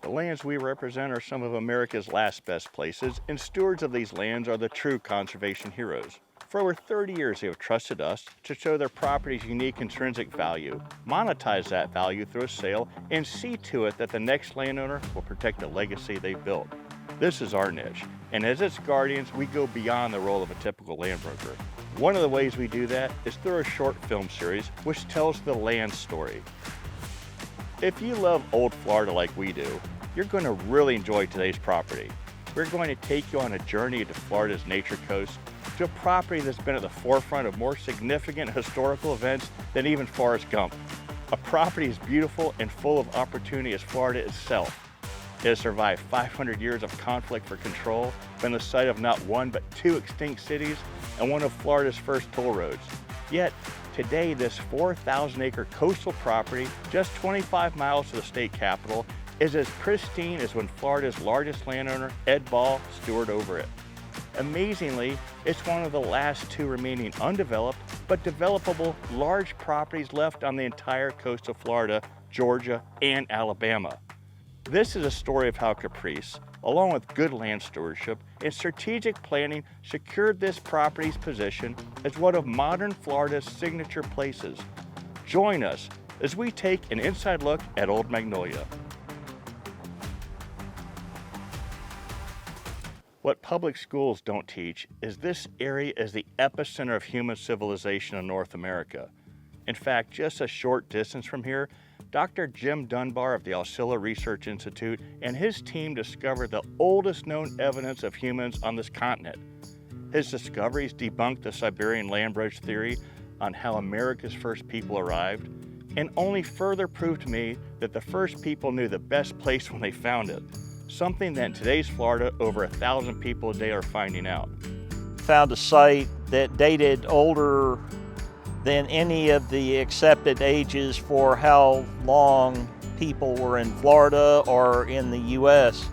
The lands we represent are some of America's last best places, and stewards of these lands are the true conservation heroes. For over 30 years, they have trusted us to show their property's unique intrinsic value, monetize that value through a sale, and see to it that the next landowner will protect the legacy they've built. This is our niche, and as its guardians, we go beyond the role of a typical land broker. One of the ways we do that is through a short film series which tells the land story. If you love old Florida like we do, you're going to really enjoy today's property. We're going to take you on a journey to Florida's nature coast, to a property that's been at the forefront of more significant historical events than even Forrest Gump. A property as beautiful and full of opportunity as Florida itself. It has survived 500 years of conflict for control, been the site of not one but two extinct cities, and one of Florida's first toll roads. Yet, today this 4,000-acre coastal property, just 25 miles to the state capital, is as pristine as when Florida's largest landowner, Ed Ball, stewarded over it. Amazingly, it's one of the last two remaining undeveloped but developable large properties left on the entire coast of Florida, Georgia, and Alabama. This is a story of how Caprice, along with good land stewardship and strategic planning, secured this property's position as one of modern Florida's signature places. Join us as we take an inside look at Old Magnolia. What public schools don't teach is this area is the epicenter of human civilization in North America. In fact, just a short distance from here, Dr. Jim Dunbar of the Alcilla Research Institute and his team discovered the oldest known evidence of humans on this continent. His discoveries debunked the Siberian land bridge theory on how America's first people arrived, and only further proved to me that the first people knew the best place when they found it. Something that in today's Florida, over 1,000 people a day are finding out. Found a site that dated older than any of the accepted ages for how long people were in Florida or in the U.S.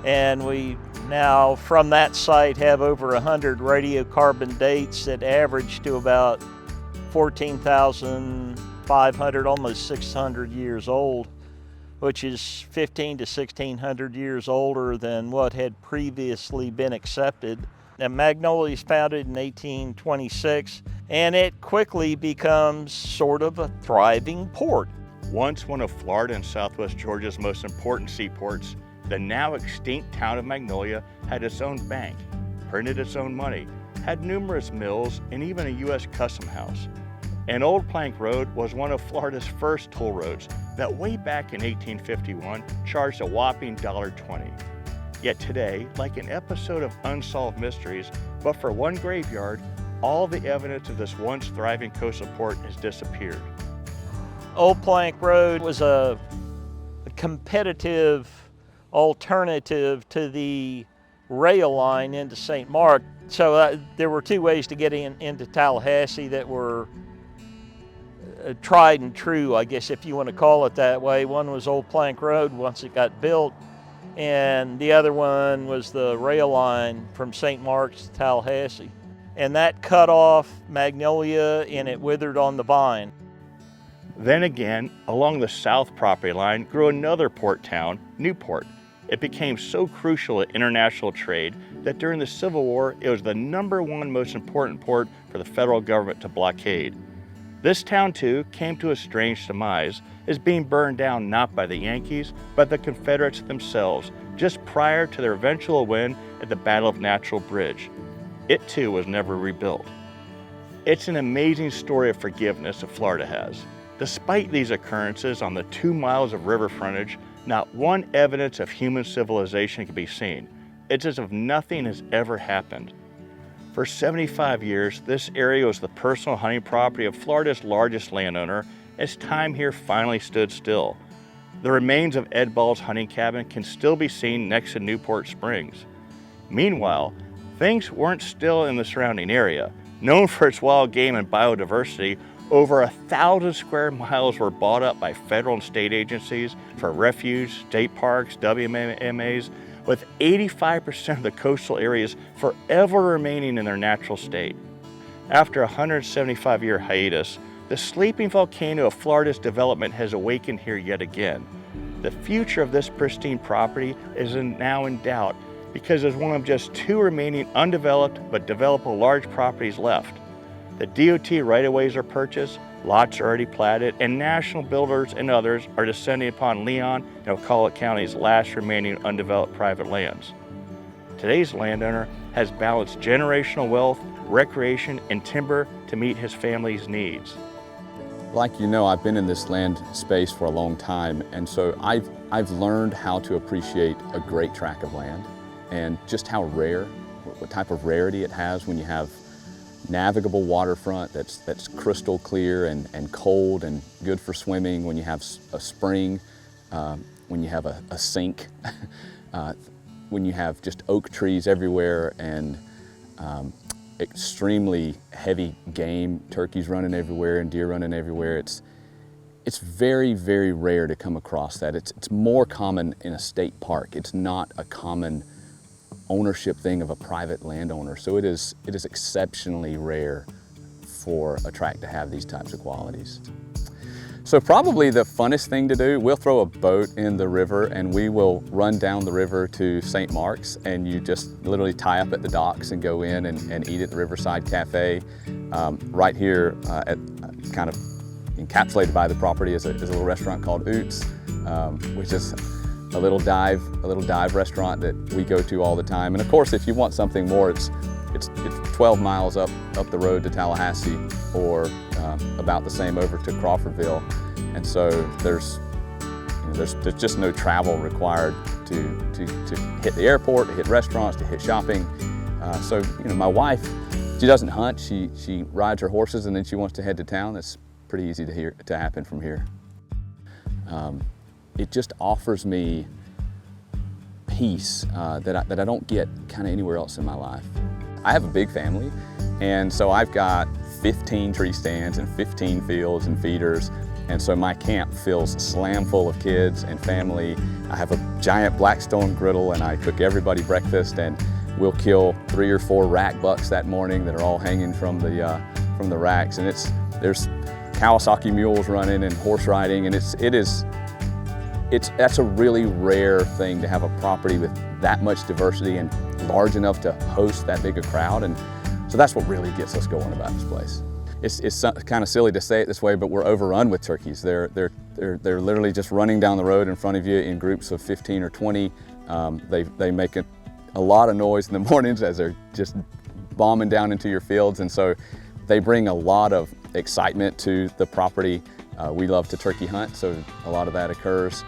And we now, from that site, have over 100 radiocarbon dates that average to about 14,500, almost 600 years old, which is 1,500 to 1,600 years older than what had previously been accepted. And Magnolia is founded in 1826, and it quickly becomes sort of a thriving port. Once one of Florida and Southwest Georgia's most important seaports, the now extinct town of Magnolia had its own bank, printed its own money, had numerous mills, and even a U.S. custom house. And Old Plank Road was one of Florida's first toll roads that way back in 1851 charged a whopping $1.20. Yet today, like an episode of Unsolved Mysteries, but for one graveyard, all the evidence of this once thriving coastal port has disappeared. Old Plank Road was a competitive alternative to the rail line into St. Mark. So there were two ways to get into Tallahassee that were tried and true, I guess, if you want to call it that way. One was Old Plank Road once it got built, and the other one was the rail line from St. Mark's to Tallahassee. And that cut off Magnolia and it withered on the vine. Then again, along the south property line grew another port town, Newport. It became so crucial to international trade that during the Civil War, it was the #1 most important port for the federal government to blockade. This town, too, came to a strange demise, as being burned down not by the Yankees, but the Confederates themselves, just prior to their eventual win at the Battle of Natural Bridge. It, too, was never rebuilt. It's an amazing story of forgiveness that Florida has. Despite these occurrences on the 2 miles of river frontage, not one evidence of human civilization can be seen. It's as if nothing has ever happened. For 75 years, this area was the personal hunting property of Florida's largest landowner, as time here finally stood still. The remains of Ed Ball's hunting cabin can still be seen next to Newport Springs. Meanwhile, things weren't still in the surrounding area. Known for its wild game and biodiversity, over 1,000 square miles were bought up by federal and state agencies for refuge, state parks, WMAs, with 85% of the coastal areas forever remaining in their natural state. After a 175-year hiatus, the sleeping volcano of Florida's development has awakened here yet again. The future of this pristine property is now in doubt because there's one of just 2 remaining undeveloped but developable large properties left. The DOT right-of-ways are purchased, lots are already platted, and national builders and others are descending upon Leon and Ocala County's last remaining undeveloped private lands. Today's landowner has balanced generational wealth, recreation, and timber to meet his family's needs. Like you know, I've been in this land space for a long time, and so I've learned how to appreciate a great tract of land and just how rare, what type of rarity it has when you have navigable waterfront that's crystal clear and cold and good for swimming, when you have a spring, when you have a sink, when you have just oak trees everywhere and extremely heavy game, turkeys running everywhere and deer running everywhere. It's very, very rare to come across that. It's more common in a state park. It's not a common ownership thing of a private landowner. So it is exceptionally rare for a tract to have these types of qualities. So probably the funnest thing to do, we'll throw a boat in the river and we will run down the river to St. Mark's, and you just literally tie up at the docks and go in and eat at the Riverside Cafe. Right here, kind of encapsulated by the property is a little restaurant called Oots, which is a little dive restaurant that we go to all the time. And of course, if you want something more, it's 12 miles up the road to Tallahassee, or about the same over to Crawfordville. And so there's just no travel required to hit the airport, to hit restaurants, to hit shopping. So my wife, she doesn't hunt. She rides her horses and then she wants to head to town. That's pretty easy to happen from here. It just offers me peace that I don't get kind of anywhere else in my life. I have a big family, and so I've got 15 tree stands and 15 fields and feeders, and so my camp fills slam full of kids and family. I have a giant Blackstone griddle and I cook everybody breakfast, and we'll kill 3 or 4 rack bucks that morning that are all hanging from the racks, and there's Kawasaki mules running and horse riding, and that's a really rare thing to have a property with that much diversity and large enough to host that big a crowd. And so that's what really gets us going about this place. It's kind of silly to say it this way, but we're overrun with turkeys. They're literally just running down the road in front of you in groups of 15 or 20. They make a lot of noise in the mornings as they're just bombing down into your fields, and so they bring a lot of excitement to the property. We love to turkey hunt, so a lot of that occurs.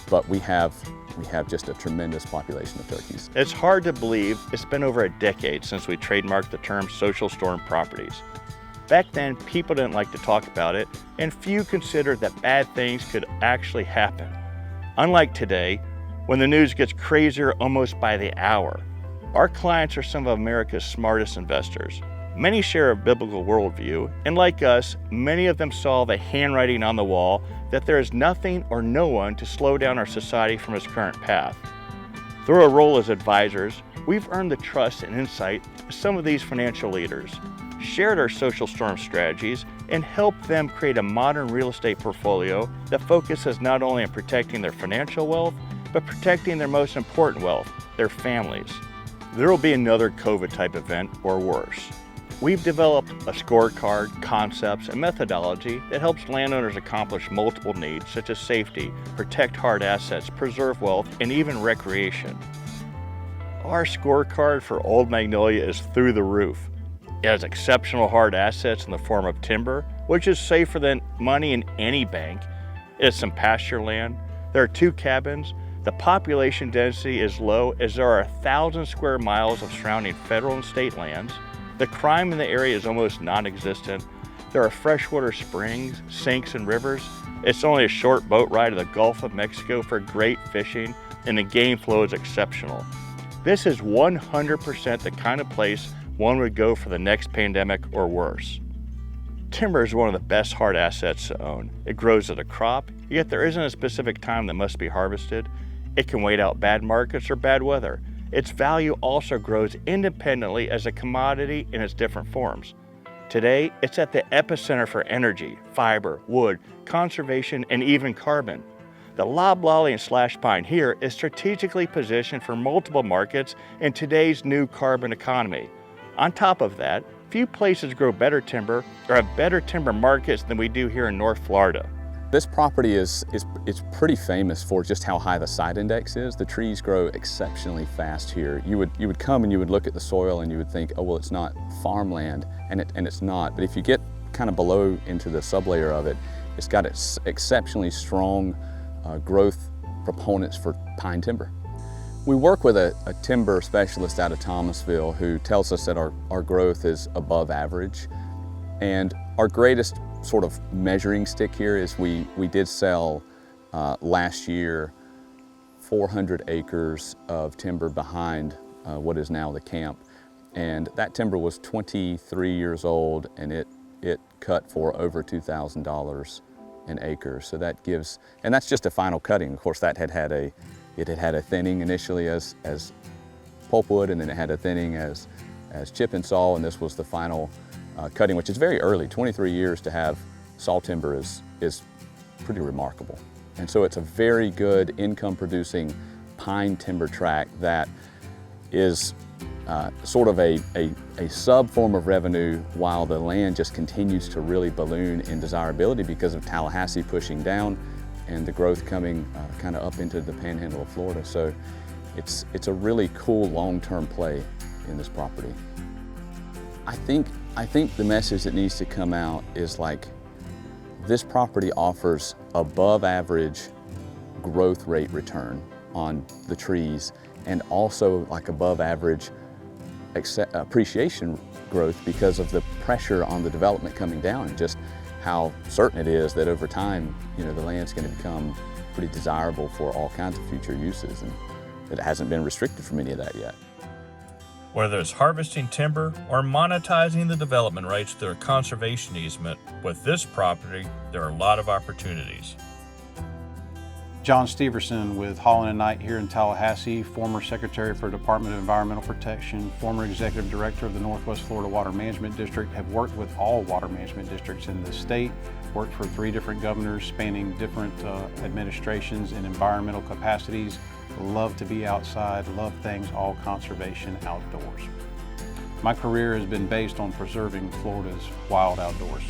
But we have just a tremendous population of turkeys. It's hard to believe it's been over a decade since we trademarked the term social storm properties. Back then, people didn't like to talk about it, and few considered that bad things could actually happen. Unlike today, when the news gets crazier almost by the hour. Our clients are some of America's smartest investors. Many share a biblical worldview, and like us, many of them saw the handwriting on the wall that there is nothing or no one to slow down our society from its current path. Through our role as advisors, we've earned the trust and insight of some of these financial leaders, shared our social storm strategies, and helped them create a modern real estate portfolio that focuses not only on protecting their financial wealth, but protecting their most important wealth, their families. There will be another COVID-type event or worse. We've developed a scorecard, concepts, and methodology that helps landowners accomplish multiple needs such as safety, protect hard assets, preserve wealth, and even recreation. Our scorecard for Old Magnolia is through the roof. It has exceptional hard assets in the form of timber, which is safer than money in any bank. It has some pasture land. There are 2 cabins. The population density is low as there are 1,000 square miles of surrounding federal and state lands. The crime in the area is almost non-existent. There are freshwater springs, sinks, and rivers. It's only a short boat ride to the Gulf of Mexico for great fishing, and the game flow is exceptional. This is 100% the kind of place one would go for the next pandemic or worse. Timber is one of the best hard assets to own. It grows as a crop, yet there isn't a specific time that must be harvested. It can wait out bad markets or bad weather. Its value also grows independently as a commodity in its different forms. Today, it's at the epicenter for energy, fiber, wood, conservation, and even carbon. The loblolly and slash pine here is strategically positioned for multiple markets in today's new carbon economy. On top of that, few places grow better timber or have better timber markets than we do here in North Florida. This property is pretty famous for just how high the site index is. The trees grow exceptionally fast here. You would come and you would look at the soil and you would think, oh well, it's not farmland, and it's not. But if you get kind of below into the sublayer of it, it's got exceptionally strong growth proponents for pine timber. We work with a timber specialist out of Thomasville who tells us that our growth is above average. And our greatest sort of measuring stick here is we did sell last year 400 acres of timber behind what is now the camp. And that timber was 23 years old, and it cut for over $2,000 an acre. So that gives, and that's just a final cutting. Of course, that had had a thinning initially as pulpwood, and then it had a thinning as chip and saw, and this was the final cutting, which is very early. 23 years to have saw timber is pretty remarkable. And so it's a very good income producing pine timber tract that is sort of a sub form of revenue while the land just continues to really balloon in desirability because of Tallahassee pushing down and the growth coming kind of up into the panhandle of Florida. So it's a really cool long-term play in this property. I think the message that needs to come out is like, this property offers above average growth rate return on the trees, and also like above average appreciation growth because of the pressure on the development coming down, and just how certain it is that over time, you know, the land's going to become pretty desirable for all kinds of future uses, and it hasn't been restricted from any of that yet. Whether it's harvesting timber or monetizing the development rights through a conservation easement, with this property, there are a lot of opportunities. John Steverson with Holland & Knight here in Tallahassee, former Secretary for Department of Environmental Protection, former Executive Director of the Northwest Florida Water Management District, have worked with all water management districts in the state, worked for 3 different governors spanning different administrations in environmental capacities. Love to be outside, love things all conservation outdoors. My career has been based on preserving Florida's wild outdoors.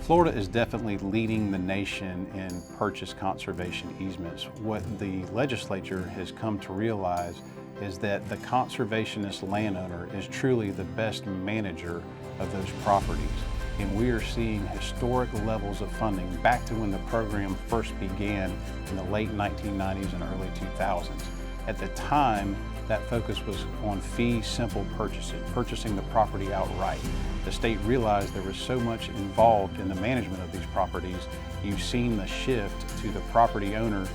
Florida is definitely leading the nation in purchase conservation easements. What the legislature has come to realize is that the conservationist landowner is truly the best manager of those properties. And we are seeing historic levels of funding back to when the program first began in the late 1990s and early 2000s. At the time, that focus was on fee simple purchasing the property outright. The state realized there was so much involved in the management of these properties. You've seen the shift to the property owner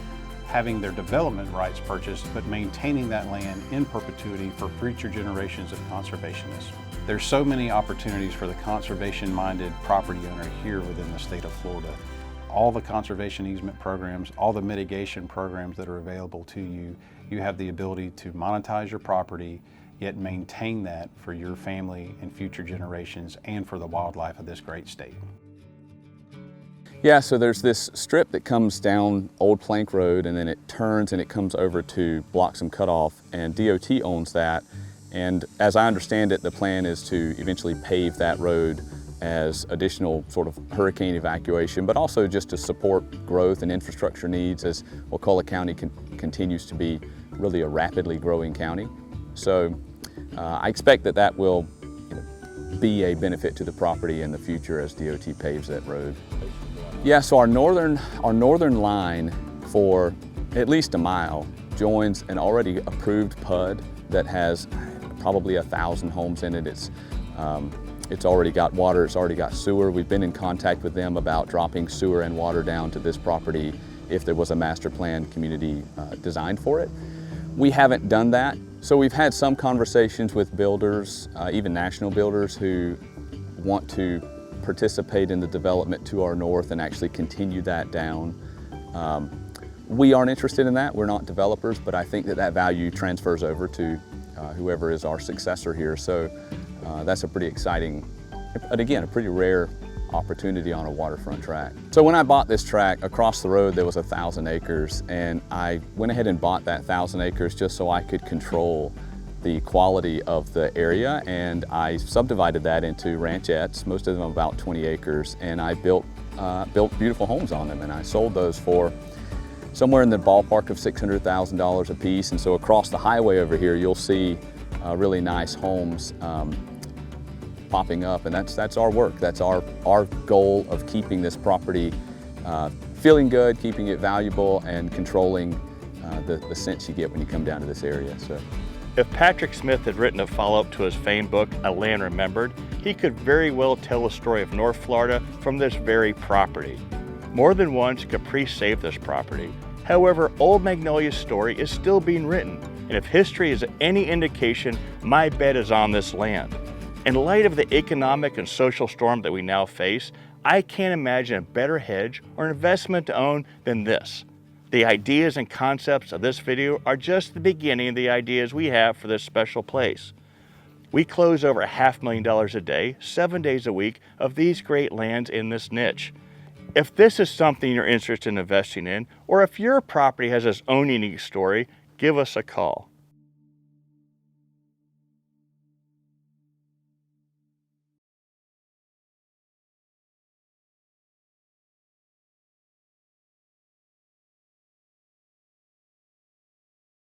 having their development rights purchased, but maintaining that land in perpetuity for future generations of conservationists. There's so many opportunities for the conservation-minded property owner here within the state of Florida. All the conservation easement programs, all the mitigation programs that are available to you, you have the ability to monetize your property, yet maintain that for your family and future generations and for the wildlife of this great state. Yeah, so there's this strip that comes down Old Plank Road, and then it turns and it comes over to Bloxham Cutoff, and DOT owns that. And as I understand it, the plan is to eventually pave that road as additional sort of hurricane evacuation, but also just to support growth and infrastructure needs as Wakulla County continues to be really a rapidly growing county. So I expect that will be a benefit to the property in the future as DOT paves that road. Yeah, so our northern line for at least a mile joins an already approved PUD that has probably 1,000 homes in it. It's already got water, it's already got sewer. We've been in contact with them about dropping sewer and water down to this property if there was a master plan community designed for it. We haven't done that. So we've had some conversations with builders, even national builders, who want to participate in the development to our north and actually continue that down. We aren't interested in that. We're not developers, but I think that value transfers over to whoever is our successor here. So that's a pretty exciting, but again, a pretty rare opportunity on a waterfront tract. So when I bought this tract, across the road there was 1,000 acres, and I went ahead and bought that 1,000 acres just so I could control the quality of the area, and I subdivided that into ranchettes, most of them about 20 acres, and I built beautiful homes on them, and I sold those for somewhere in the ballpark of $600,000 a piece. And so across the highway over here you'll see really nice homes popping up, and that's our work. That's our goal of keeping this property feeling good, keeping it valuable, and controlling the sense you get when you come down to this area. So, if Patrick Smith had written a follow-up to his famed book, A Land Remembered, he could very well tell the story of North Florida from this very property. More than once, Caprice saved this property. However, Old Magnolia's story is still being written, and if history is any indication, my bet is on this land. In light of the economic and social storm that we now face, I can't imagine a better hedge or investment to own than this. The ideas and concepts of this video are just the beginning of the ideas we have for this special place. We close over $500,000 a day, 7 days a week, of these great lands in this niche. If this is something you're interested in investing in, or if your property has its own unique story, give us a call.